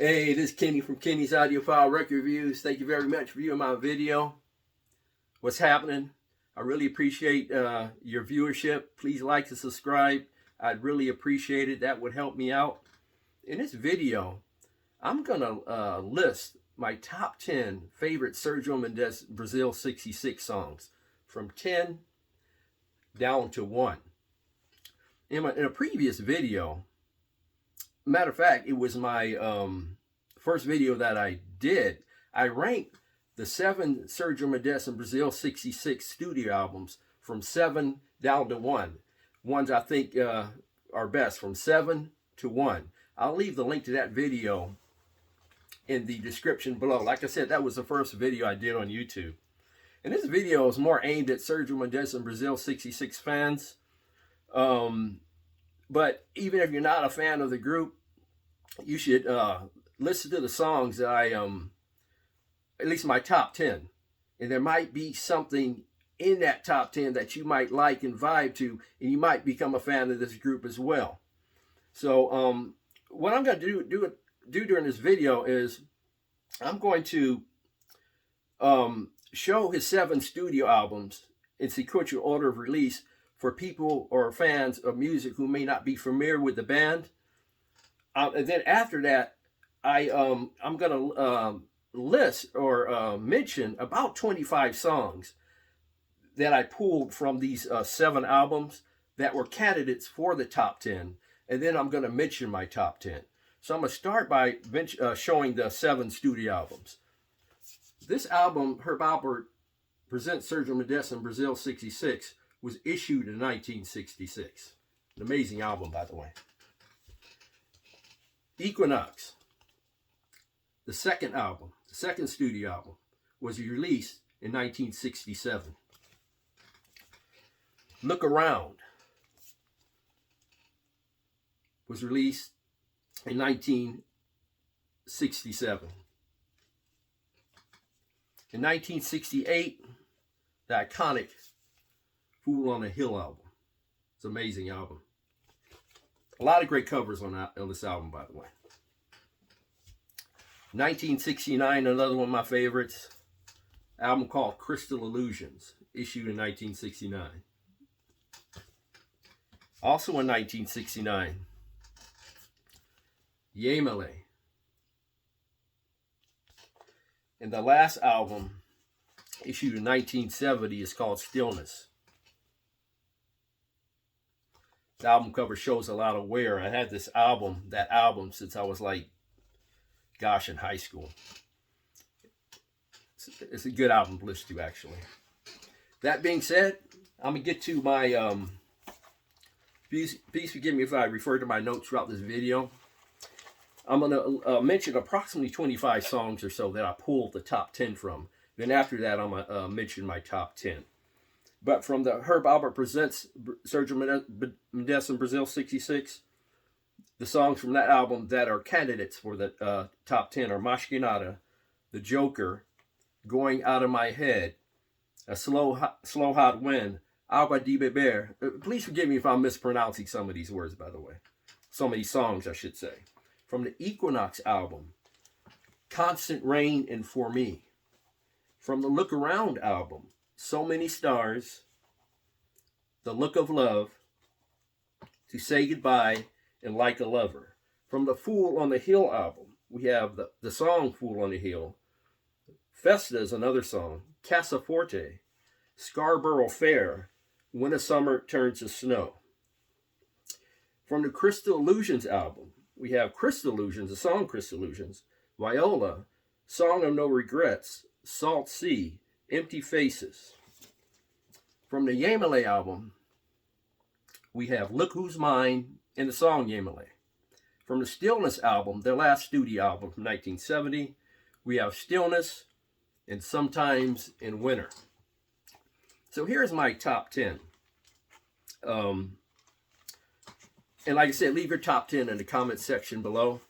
Hey, this is Kenny from Kenny's Audiophile Record Reviews. Thank you very much for viewing my video. What's happening? I really appreciate your viewership. Please like and subscribe. I'd really appreciate it. That would help me out. In this video, I'm going to list my top 10 favorite Sergio Mendes Brasil 66 songs from 10 down to 1. In a previous video, matter of fact, it was my first video that I did. I ranked the 7 Sergio Mendes Brasil 66 studio albums from 7 down to 1. Ones I think are best, from 7 to 1. I'll leave the link to that video in the description below. Like I said, that was the first video I did on YouTube. And this video is more aimed at Sergio Mendes Brasil 66 fans. But even if you're not a fan of the group, you should listen to the songs that I, at least my top 10. And there might be something in that top 10 that you might like and vibe to, and you might become a fan of this group as well. So what I'm going to do during this video is I'm going to show his 7 studio albums in sequential order of release for people or fans of music who may not be familiar with the band. And then after that, I'm going to list or mention about 25 songs that I pulled from these 7 albums that were candidates for the top 10. And then I'm going to mention my top 10. So I'm going to start by showing the 7 studio albums. This album, Herb Alpert Presents Sergio Mendes Brasil 66, was issued in 1966. An amazing album, by the way. Equinox, the second album, the second studio album, was released in 1967. Look Around was released in 1967. In 1968, the iconic Fool on a Hill album. It's an amazing album. A lot of great covers on this album, by the way. 1969, another one of my favorites. Album called Crystal Illusions, issued in 1969. Also in 1969, Yemele. And the last album, issued in 1970, is called Stillness. The album cover shows a lot of wear. I had that album since I was like, gosh, in high school. It's a good album to listen to, actually. That being said, I'm going to get to my, please forgive me if I refer to my notes throughout this video. I'm going to mention approximately 25 songs or so that I pulled the top 10 from. Then after that, I'm going to mention my top 10. But from the Herb Alpert Presents Sergio Mendes Brasil 66, the songs from that album that are candidates for the top 10 are Mais Que Nada, The Joker, Going Out of My Head, A Slow Hot Wind, Agua de Beber. Please forgive me if I'm mispronouncing some of these words, by the way. Some of these songs, I should say. From the Equinox album, Constant Rain and For Me. From the Look Around album, So Many Stars, The Look of Love, To Say Goodbye, and Like a Lover. From the Fool on the Hill album, we have the song Fool on the Hill. Festa is another song. Casa Forte, Scarborough Fair, When a Summer Turns to Snow. From the Crystal Illusions album, we have Crystal Illusions, the song Crystal Illusions, Viola, Song of No Regrets, Salt Sea, Empty Faces. From the Yemele album, we have Look Who's Mine and the song Yemele. From the Stillness album, their last studio album from 1970, we have Stillness and Sometimes in Winter. So here's my top 10. And like I said, leave your top 10 in the comment section below.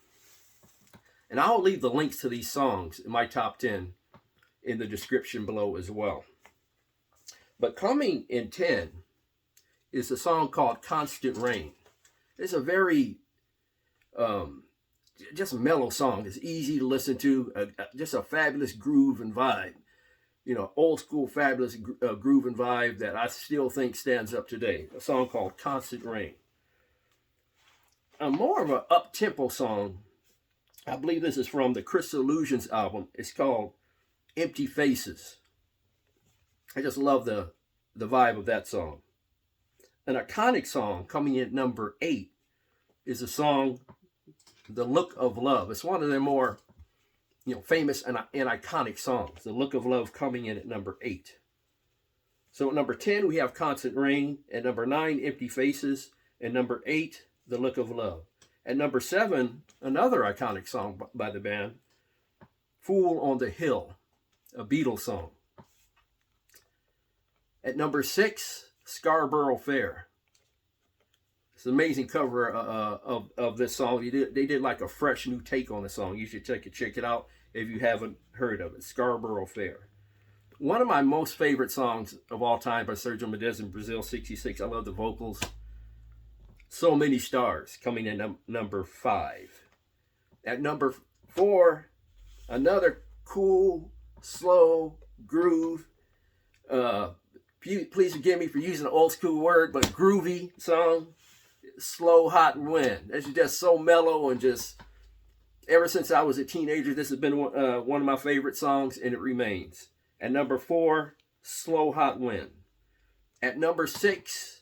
And I'll leave the links to these songs in my top 10 in the description below as well. But coming in 10 is a song called Constant Rain. It's a very just a mellow song. It's easy to listen to, just a fabulous groove and vibe. You know, old school fabulous groove and vibe that I still think stands up today. A song called Constant Rain. More of an up-tempo song. I believe this is from the Crystal Illusions album. It's called Empty Faces. I just love the vibe of that song. An iconic song coming in at number 8 is a song, The Look of Love. It's one of their more, famous and iconic songs. The Look of Love coming in at number 8. So at number 10, we have Constant Rain. At number 9, Empty Faces. And number 8, The Look of Love. At number 7, another iconic song by the band, Fool on the Hill, a Beatles song. At number 6, Scarborough Fair. It's an amazing cover of this song. They did like a fresh new take on the song. You should check it out if you haven't heard of it. Scarborough Fair. One of my most favorite songs of all time by Sergio Mendes Brasil, 66. I love the vocals. So Many Stars, coming in number 5. At number 4, another cool, slow groove. Please forgive me for using an old school word, but groovy song. Slow, Hot Wind. It's just so mellow, and just ever since I was a teenager, this has been one of my favorite songs, and it remains. At number 4, Slow, Hot Wind. At number 6,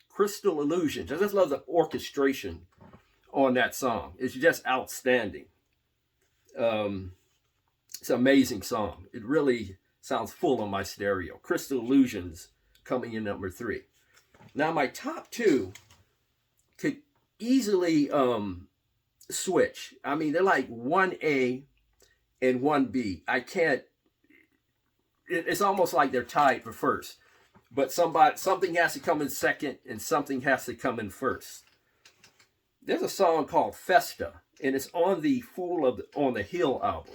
Crystal Illusions. I just love the orchestration on that song. It's just outstanding. It's an amazing song. It really sounds full on my stereo. Crystal Illusions coming in number 3. Now my top 2 could easily switch. I mean, they're like 1A and 1B. It's almost like they're tied for first. But something has to come in second, and something has to come in first. There's a song called Festa, and it's on the Fool on the Hill album.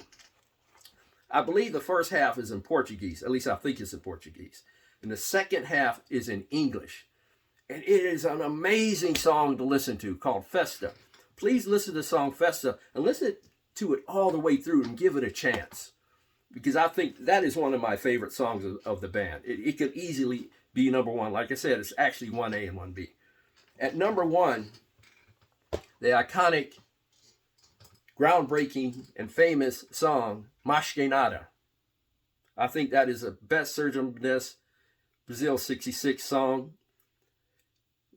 I believe the first half is in Portuguese. At least I think it's in Portuguese. And the second half is in English. And it is an amazing song to listen to, called Festa. Please listen to the song Festa and listen to it all the way through and give it a chance. Because I think that is one of my favorite songs of the band. It could easily be number 1. Like I said, it's actually 1A and 1B. At number 1, the iconic, groundbreaking, and famous song, Mais Que Nada. I think that is the best Sergio Mendes Brasil 66 song.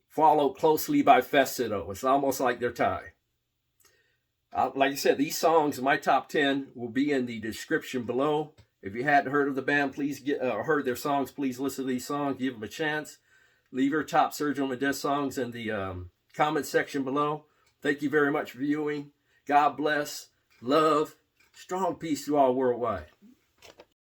Followed closely by Festa, though. It's almost like they're tied. Like I said, these songs, my top 10, will be in the description below. If you hadn't heard of the band, please heard their songs, please listen to these songs. Give them a chance. Leave your top Sergio Mendes songs in the comment section below. Thank you very much for viewing. God bless. Love. Strong peace to all worldwide.